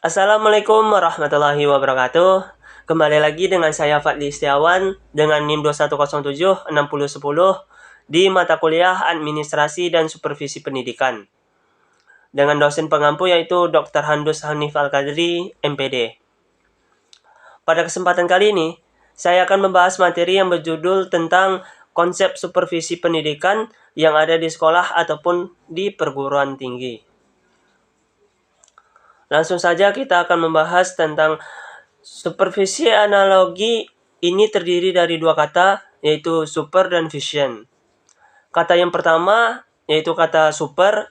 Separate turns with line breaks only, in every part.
Assalamualaikum warahmatullahi wabarakatuh. Kembali lagi dengan saya Fadli Setiawan dengan NIM 21076010 di mata kuliah Administrasi dan Supervisi Pendidikan. Dengan dosen pengampu yaitu Dr. Handus Hanif Al-Qadri, MPD. Pada kesempatan kali ini, saya akan membahas materi yang berjudul tentang konsep supervisi pendidikan yang ada di sekolah ataupun di perguruan tinggi. Langsung saja kita akan membahas tentang supervisi. Analogi ini terdiri dari dua kata, yaitu super dan vision. Kata yang pertama yaitu kata super,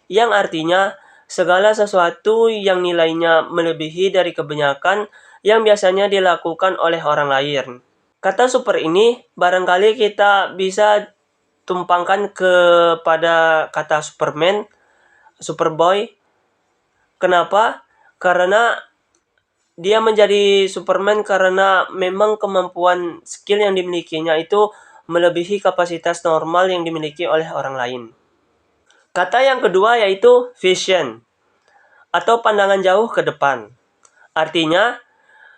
yang artinya segala sesuatu yang nilainya melebihi dari kebanyakan yang biasanya dilakukan oleh orang lain. Kata super ini barangkali kita bisa tumpangkan kepada kata Superman, Superboy. Kenapa? Karena dia menjadi Superman karena memang kemampuan skill yang dimilikinya itu melebihi kapasitas normal yang dimiliki oleh orang lain. Kata yang kedua yaitu vision atau pandangan jauh ke depan. Artinya,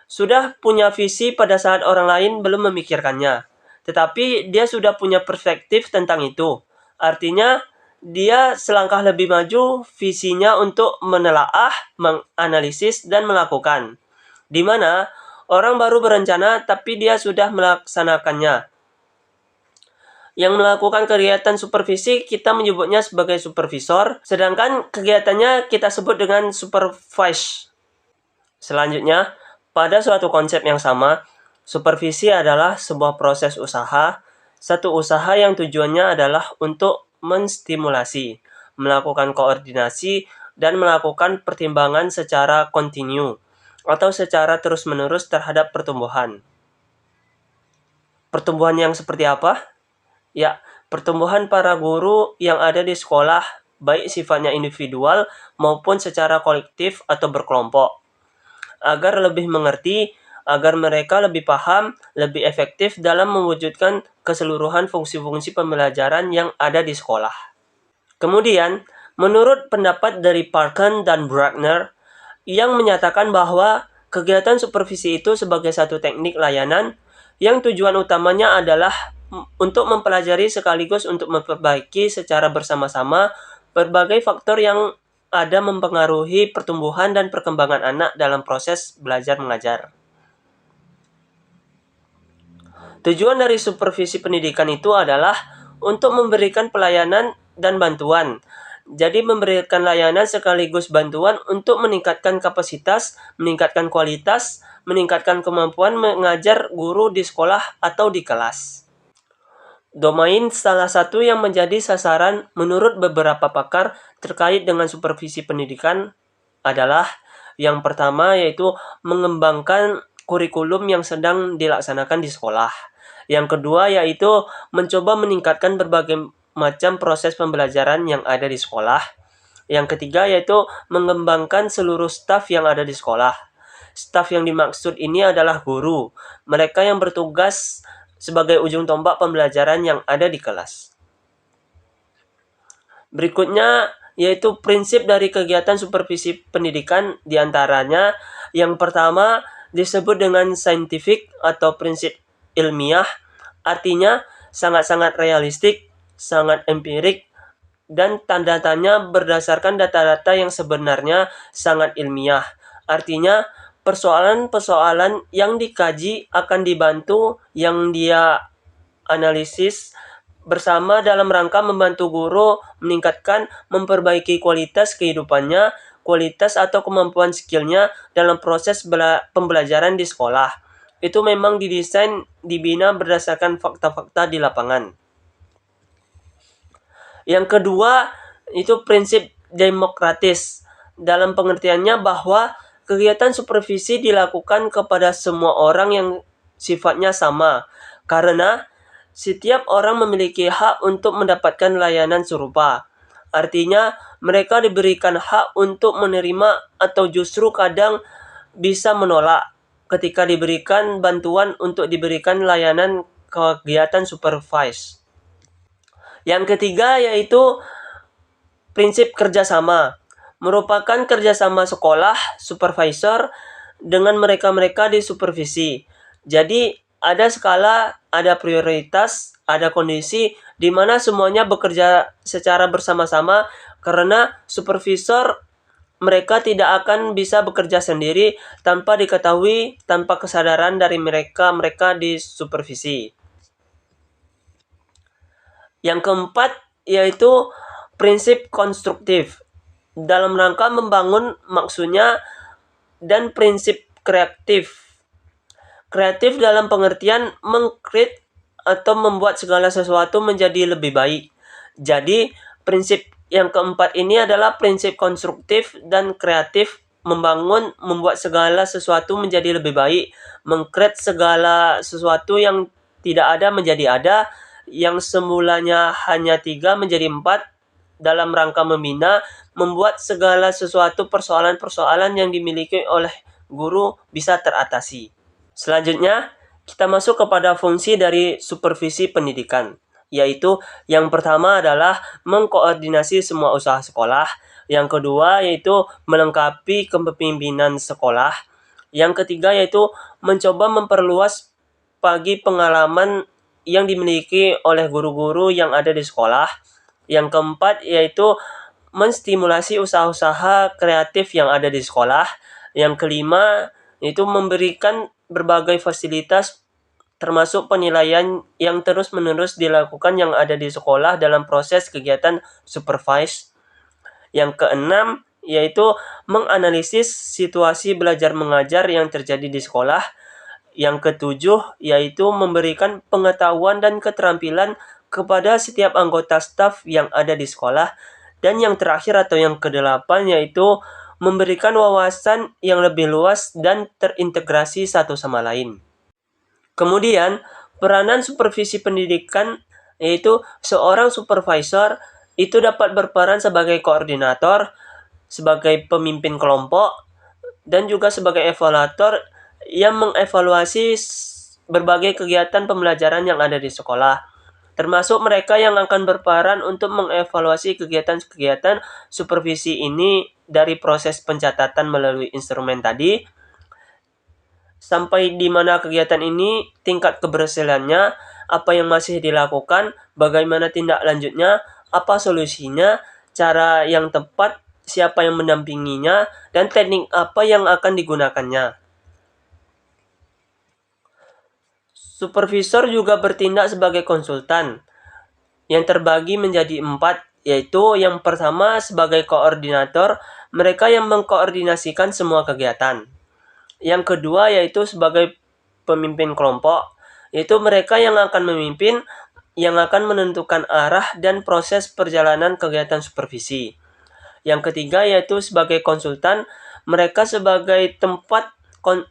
sudah punya visi pada saat orang lain belum memikirkannya. Tetapi dia sudah punya perspektif tentang itu. Artinya, dia selangkah lebih maju visinya untuk menelaah, menganalisis, dan melakukan. Di mana orang baru berencana tapi dia sudah melaksanakannya. Yang melakukan kegiatan supervisi kita menyebutnya sebagai supervisor, sedangkan kegiatannya kita sebut dengan supervise. Selanjutnya, pada suatu konsep yang sama, supervisi adalah sebuah proses usaha, satu usaha yang tujuannya adalah untuk menstimulasi, melakukan koordinasi, dan melakukan pertimbangan secara kontinu atau secara terus-menerus terhadap pertumbuhan. Pertumbuhan yang seperti apa? Ya, pertumbuhan para guru yang ada di sekolah, baik sifatnya individual maupun secara kolektif atau berkelompok, agar lebih mengerti, agar mereka lebih paham, lebih efektif dalam mewujudkan keseluruhan fungsi-fungsi pembelajaran yang ada di sekolah. Kemudian, menurut pendapat dari Parkin dan Bruckner, yang menyatakan bahwa kegiatan supervisi itu sebagai satu teknik layanan yang tujuan utamanya adalah untuk mempelajari sekaligus untuk memperbaiki secara bersama-sama berbagai faktor yang ada mempengaruhi pertumbuhan dan perkembangan anak dalam proses belajar mengajar. Tujuan dari supervisi pendidikan itu adalah untuk memberikan pelayanan dan bantuan. Jadi memberikan layanan sekaligus bantuan untuk meningkatkan kapasitas, meningkatkan kualitas, meningkatkan kemampuan mengajar guru di sekolah atau di kelas. Domain salah satu yang menjadi sasaran menurut beberapa pakar terkait dengan supervisi pendidikan adalah yang pertama yaitu mengembangkan kurikulum yang sedang dilaksanakan di sekolah. Yang kedua yaitu mencoba meningkatkan berbagai macam proses pembelajaran yang ada di sekolah. Yang ketiga yaitu mengembangkan seluruh staf yang ada di sekolah. Staf yang dimaksud ini adalah guru, mereka yang bertugas sebagai ujung tombak pembelajaran yang ada di kelas. Berikutnya yaitu prinsip dari kegiatan supervisi pendidikan, diantaranya yang pertama disebut dengan scientific atau prinsip ilmiah, artinya sangat-sangat realistik, sangat empirik, dan tanda-tanya berdasarkan data-data yang sebenarnya sangat ilmiah. Artinya persoalan-persoalan yang dikaji akan dibantu yang dia analisis bersama dalam rangka membantu guru meningkatkan, memperbaiki kualitas kehidupannya, kualitas atau kemampuan skillnya dalam proses pembelajaran di sekolah. Itu memang didesain, dibina berdasarkan fakta-fakta di lapangan. Yang kedua, itu prinsip demokratis. Dalam pengertiannya bahwa kegiatan supervisi dilakukan kepada semua orang yang sifatnya sama. Karena setiap orang memiliki hak untuk mendapatkan layanan serupa. Artinya, mereka diberikan hak untuk menerima atau justru kadang bisa menolak ketika diberikan bantuan untuk diberikan layanan kegiatan supervise. Yang ketiga yaitu prinsip kerjasama. merupakan kerjasama sekolah, supervisor, dengan mereka-mereka di supervisi. Jadi, ada skala, ada prioritas, ada kondisi di mana semuanya bekerja secara bersama-sama karena supervisor mereka tidak akan bisa bekerja sendiri tanpa diketahui, tanpa kesadaran dari mereka di supervisi. Yang keempat yaitu prinsip konstruktif. Dalam rangka membangun maksudnya dan prinsip kreatif. Kreatif dalam pengertian meng-create atau membuat segala sesuatu menjadi lebih baik. Jadi, prinsip yang keempat ini adalah prinsip konstruktif dan kreatif, membuat segala sesuatu menjadi lebih baik, meng-create segala sesuatu yang tidak ada menjadi ada, yang semulanya hanya 3 menjadi 4, dalam rangka membina, membuat segala sesuatu persoalan-persoalan yang dimiliki oleh guru bisa teratasi. Selanjutnya, kita masuk kepada fungsi dari supervisi pendidikan, yaitu yang pertama adalah mengkoordinasi semua usaha sekolah, yang kedua yaitu melengkapi kepemimpinan sekolah, yang ketiga yaitu mencoba memperluas bagi pengalaman yang dimiliki oleh guru-guru yang ada di sekolah, yang keempat yaitu menstimulasi usaha-usaha kreatif yang ada di sekolah, yang kelima yaitu memberikan berbagai fasilitas termasuk penilaian yang terus-menerus dilakukan yang ada di sekolah dalam proses kegiatan supervise. Yang keenam yaitu menganalisis situasi belajar mengajar yang terjadi di sekolah. Yang ketujuh yaitu memberikan pengetahuan dan keterampilan kepada setiap anggota staf yang ada di sekolah. Dan yang terakhir atau yang kedelapan yaitu memberikan wawasan yang lebih luas dan terintegrasi satu sama lain. Kemudian, peranan supervisi pendidikan yaitu seorang supervisor itu dapat berperan sebagai koordinator, sebagai pemimpin kelompok, dan juga sebagai evaluator yang mengevaluasi berbagai kegiatan pembelajaran yang ada di sekolah. Termasuk mereka yang akan berperan untuk mengevaluasi kegiatan-kegiatan supervisi ini dari proses pencatatan melalui instrumen tadi, sampai di mana kegiatan ini, tingkat keberhasilannya, apa yang masih dilakukan, bagaimana tindak lanjutnya, apa solusinya, cara yang tepat, siapa yang mendampinginya, dan teknik apa yang akan digunakannya. Supervisor juga bertindak sebagai konsultan, yang terbagi menjadi 4, yaitu yang pertama sebagai koordinator, mereka yang mengkoordinasikan semua kegiatan. Yang kedua yaitu sebagai pemimpin kelompok, yaitu mereka yang akan memimpin, yang akan menentukan arah dan proses perjalanan kegiatan supervisi. Yang ketiga yaitu sebagai konsultan, mereka sebagai tempat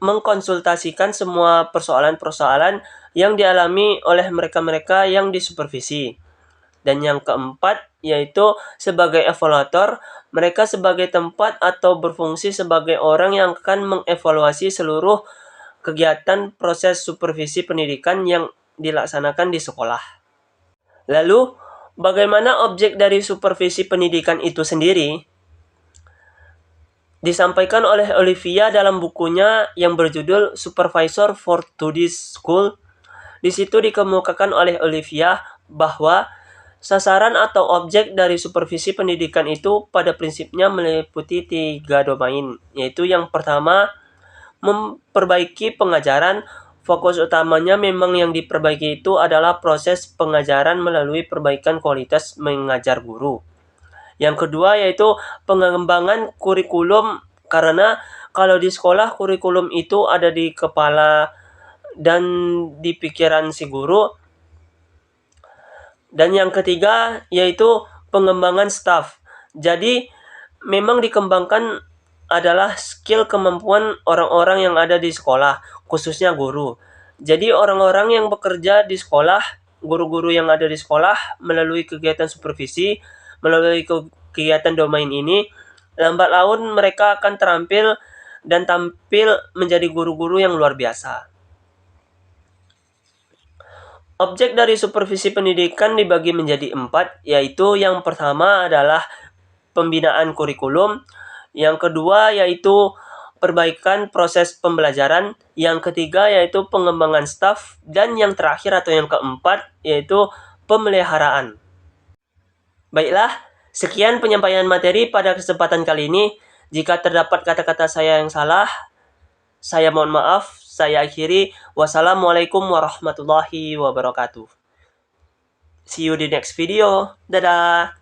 mengkonsultasikan semua persoalan-persoalan yang dialami oleh mereka-mereka yang disupervisi. Dan yang keempat yaitu sebagai evaluator, mereka sebagai tempat atau berfungsi sebagai orang yang akan mengevaluasi seluruh kegiatan proses supervisi pendidikan yang dilaksanakan di sekolah. Lalu, bagaimana objek dari supervisi pendidikan itu sendiri? Disampaikan oleh Olivia dalam bukunya yang berjudul Supervisor for Today's School. Di situ dikemukakan oleh Olivia bahwa sasaran atau objek dari supervisi pendidikan itu pada prinsipnya meliputi 3 domain, yaitu yang pertama, memperbaiki pengajaran. Fokus utamanya memang yang diperbaiki itu adalah proses pengajaran melalui perbaikan kualitas mengajar guru. Yang kedua yaitu pengembangan kurikulum, karena kalau di sekolah kurikulum itu ada di kepala dan di pikiran si guru. Dan yang ketiga yaitu pengembangan staf. Jadi memang dikembangkan adalah skill kemampuan orang-orang yang ada di sekolah, khususnya guru. Jadi orang-orang yang bekerja di sekolah, guru-guru yang ada di sekolah melalui kegiatan supervisi, melalui kegiatan domain ini, lambat laun mereka akan tampil menjadi guru-guru yang luar biasa. Objek dari supervisi pendidikan dibagi menjadi 4, yaitu yang pertama adalah pembinaan kurikulum. Yang kedua yaitu perbaikan proses pembelajaran. Yang ketiga yaitu pengembangan staf. Dan yang terakhir atau yang keempat yaitu pemeliharaan. Baiklah, sekian penyampaian materi pada kesempatan kali ini. Jika terdapat kata-kata saya yang salah, saya mohon maaf. Saya akhiri. Wassalamualaikum warahmatullahi wabarakatuh. See you di next video. Dadah.